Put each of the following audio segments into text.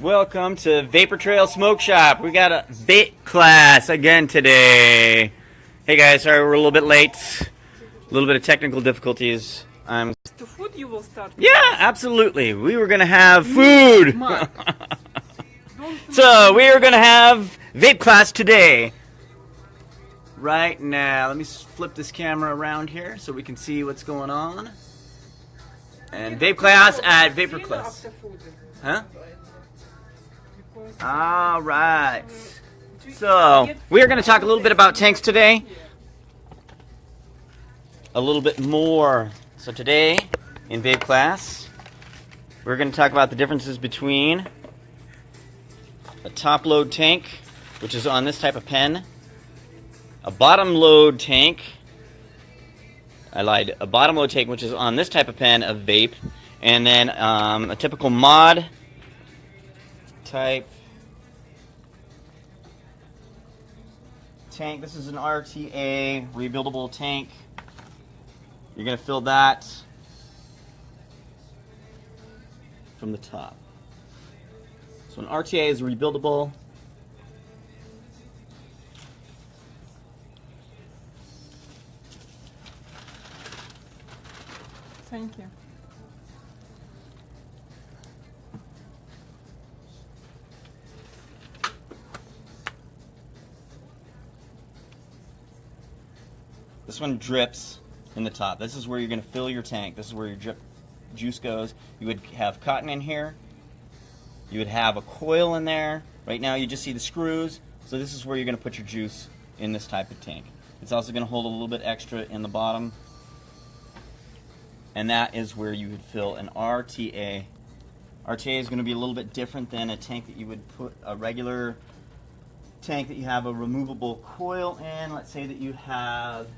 Welcome to Vapor Trail Smoke Shop. We got a Vape Class again today. Hey guys, sorry we're a little bit late. A little bit of technical difficulties. To food you will start with. Yeah, absolutely. We were gonna have food. Don't So we are gonna have Vape Class today. Right now, let me flip this camera around here so we can see what's going on. And Vape Class at Vapor Class. Huh? All right. So we are going to talk a little bit about tanks today. A little bit more. So today in Vape Class, we're going to talk about the differences between a top load tank, which is on this type of pen, a bottom load tank. I lied. A bottom load tank, which is on this type of pen of vape, and then a typical mod type tank. This is an RTA rebuildable tank. You're going to fill that from the top. So an RTA is rebuildable. Thank you. This one drips in the top. This is where you're going to fill your tank. This is where your drip juice goes. You would have cotton in here. You would have a coil in there. Right now you just see the screws. So this is where you're going to put your juice in this type of tank. It's also going to hold a little bit extra in the bottom. And that is where you would fill an RTA. RTA is going to be a little bit different than a tank that you would put a regular tank that you have a removable coil in. Let's say that you have,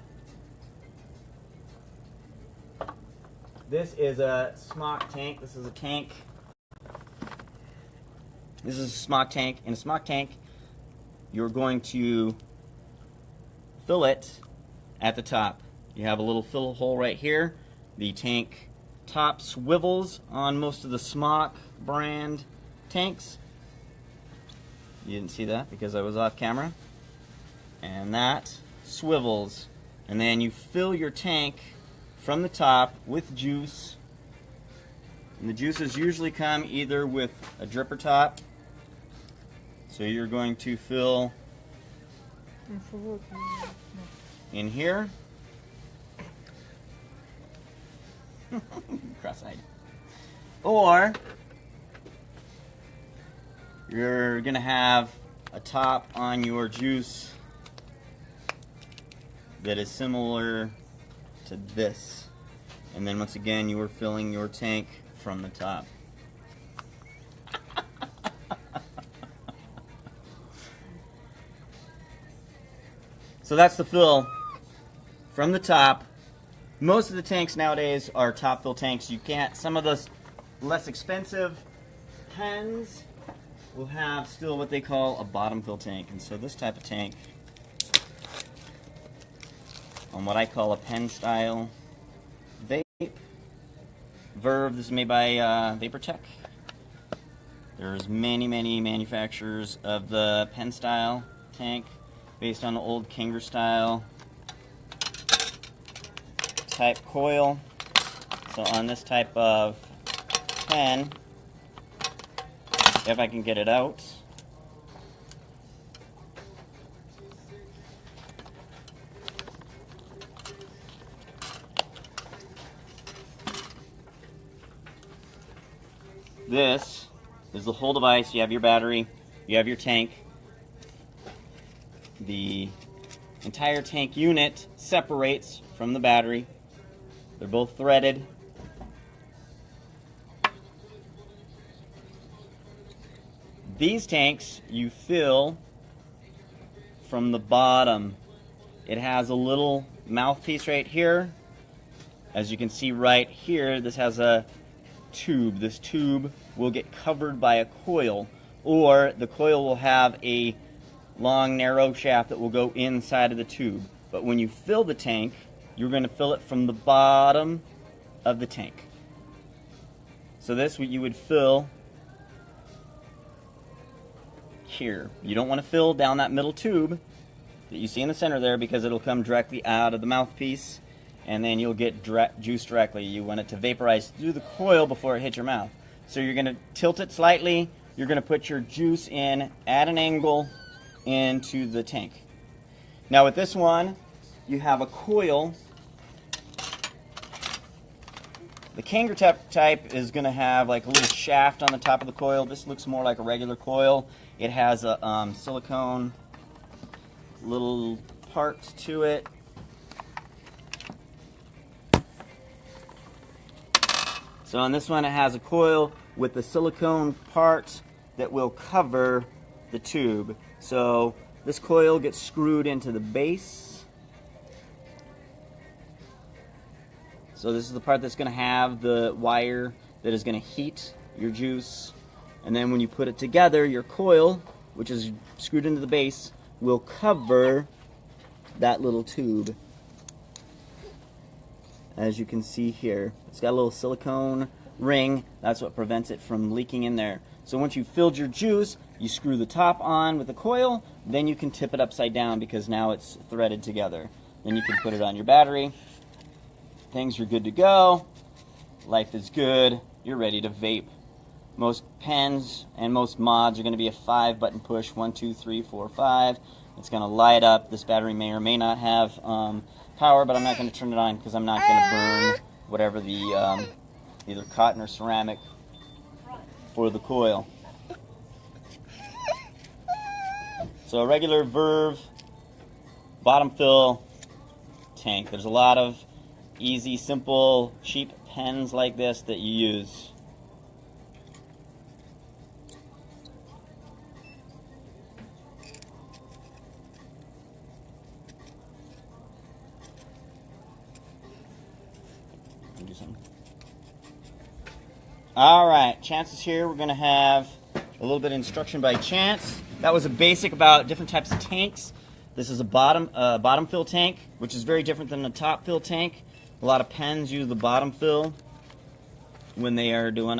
this is a smock tank. This is a tank. This is a smock tank. In a smock tank, you're going to fill it at the top. You have a little fill hole right here. The tank top swivels on most of the Smock brand tanks. You didn't see that because I was off camera. And that swivels. And then you fill your tank from the top with juice. And the juices usually come either with a dripper top. So you're going to fill in here. Cross-eyed. Or you're going to have a top on your juice that is similar to this. And then once again you are filling your tank from the top. So that's the fill from the top. Most of the tanks nowadays are top fill tanks. You can't, some of the less expensive pens will have still what they call a bottom fill tank. And so this type of tank, on what I call a pen style vape, Verve, this is made by VaporTech. There's many manufacturers of the pen style tank based on the old Kinger style type coil. So on this type of pen, if I can get it out, this is the whole device. You have your battery, you have your tank. The entire tank unit separates from the battery. They're both threaded. These tanks you fill from the bottom. It has a little mouthpiece right here. As you can see right here, this has a tube. This tube will get covered by a coil, or the coil will have a long narrow shaft that will go inside of the tube. But when you fill the tank, you're going to fill it from the bottom of the tank. So this you would fill here. You don't want to fill down that middle tube that you see in the center there, because it'll come directly out of the mouthpiece, and then you'll get juice directly. You want it to vaporize through the coil before it hits your mouth. So you're going to tilt it slightly. You're going to put your juice in at an angle into the tank. Now with this one, you have a coil. The Kanger type is going to have like a little shaft on the top of the coil. This looks more like a regular coil. It has a silicone little parts to it. So on this one, it has a coil with the silicone part that will cover the tube. So this coil gets screwed into the base. So this is the part that's going to have the wire that is going to heat your juice. And then when you put it together, your coil, which is screwed into the base, will cover that little tube. As you can see here, it's got a little silicone ring. That's what prevents it from leaking in there. So once you've filled your juice, you screw the top on with the coil, then you can tip it upside down because now it's threaded together. Then you can put it on your battery. Things are good to go. Life is good. You're ready to vape. Most pens and most mods are going to be a 5-button push. 1, 2, 3, 4, 5. It's going to light up. This battery may or may not have power, but I'm not going to turn it on because I'm not going to burn whatever the either cotton or ceramic for the coil. So a regular Verve bottom fill tank. There's a lot of easy, simple, cheap pens like this that you use. Do something. All right, Chance is here. We're going to have a little bit of instruction by Chance. That was a basic about different types of tanks. This is a bottom fill tank, which is very different than the top fill tank. A lot of pens use the bottom fill when they are doing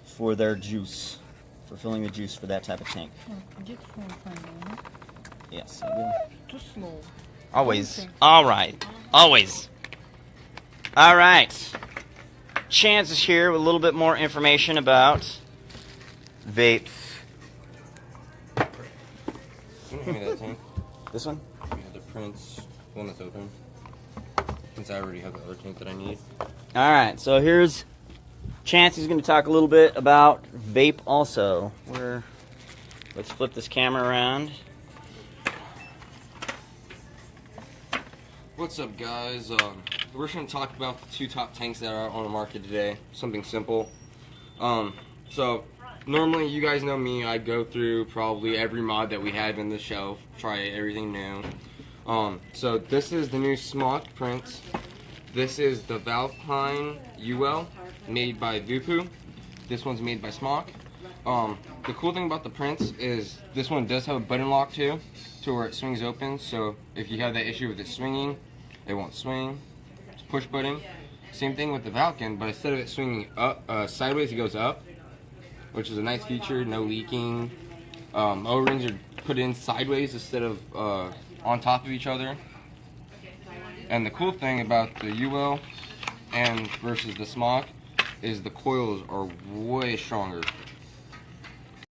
for their juice, for filling the juice for that type of tank. Yes, I will. Too slow. Always. All right. Always. All right. Chance is here with a little bit more information about vapes. Can you hand me that tank? This one? You have the Prince one that's open. Since I already have the other tank that I need. All right. So here's Chance. He's going to talk a little bit about vape also. Let's flip this camera around. What's up, guys? We're just going to talk about the 2 top tanks that are on the market today. Something simple. So normally, you guys know me. I go through probably every mod that we have in the shelf, try everything new. So this is the new Smock Prince. This is the Valpine UL, made by Vupu. This one's made by Smock. The cool thing about the Prince is this one does have a button lock too, to where it swings open. So if you have that issue with it swinging, it won't swing. It's push button. Same thing with the Valken, but instead of it swinging up sideways, it goes up, which is a nice feature. No leaking. O-rings are put in sideways instead of on top of each other. And the cool thing about the UL and versus the Smock is the coils are way stronger.